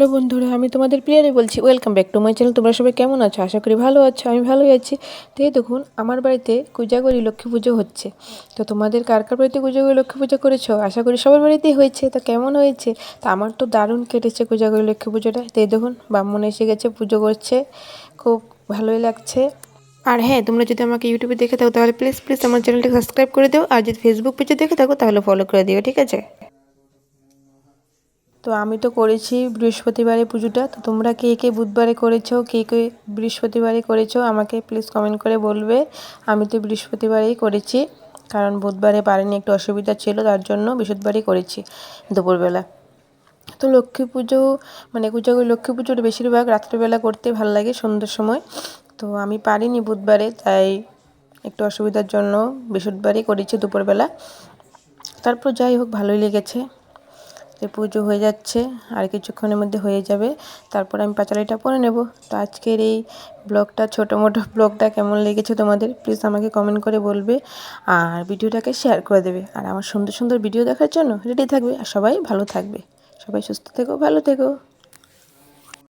Hello বন্ধুরা, আমি তোমাদের প্রিয়ারে বলছি। Welcome back to my channel. তোমরা সবাই কেমন আছো? আশা করি ভালো আছো। আমি ভালোই আছি। তো এই দেখুন, আমার বাড়িতে কোজাগরি লক্ষ্মী পুজো হচ্ছে। তো তোমাদের কার কার বাড়িতে কোজাগরি লক্ষ্মী পুজো করেছো? আশা করি সবার বাড়িতেই হয়েছে। তো কেমন হয়েছে? তো আমার তো দারুণ কেটেছে কোজাগরি লক্ষ্মী পুজোটা। তো এই দেখুন, ব্রাহ্মণ এসে গেছে, পুজো করছে, খুব ভালোই লাগছে। আর হ্যাঁ, তোমরা যদি আমাকে ইউটিউবে দেখে থাকো তাহলে প্লিজ প্লিজ আমার চ্যানেলটাকে সাবস্ক্রাইব করে দিও। আর যদি ফেসবুক পেজে দেখে থাকো তাহলে ফলো করে দিও, ঠিক আছে? তো আমি তো করেছি বৃহস্পতিবারে পুজোটা। তো তোমরা কে কে বুধবারে করেছো, কে কে বৃহস্পতিবারে করেছো আমাকে প্লিজ কমেন্ট করে বলবে। আমি তো বৃহস্পতিবারেই করেছি, কারণ বুধবারে পারিনি, একটু অসুবিধা ছিল, তার জন্য বৃহস্পতিবারই করেছি দুপুরবেলা। তো লক্ষ্মী পুজো মানে কোজাগরি লক্ষ্মী পুজোটা বেশিরভাগ রাত্রিবেলা করতে ভালো লাগে, সন্ধ্যের সময়। তো আমি পারিনি বুধবারে, তাই একটু অসুবিধার জন্য বৃহস্পতিবারই করেছি দুপুরবেলা। তারপর যাই হোক, ভালোই লেগেছে। যে পুজো হয়ে যাচ্ছে, আর কিছুক্ষণের মধ্যে হয়ে যাবে, তারপর আমি পাঁচালিটা পরে নেব। তো আজকের এই ব্লগটা, ছোটো মোটো ব্লগটা কেমন লেগেছে তোমাদের প্লিজ আমাকে কমেন্ট করে বলবে, আর ভিডিওটাকে শেয়ার করে দেবে। আর আমার সুন্দর সুন্দর ভিডিও দেখার জন্য রেডি থাকবে, আর সবাই ভালো থাকবে। সবাই সুস্থ থেকো, ভালো থেকো।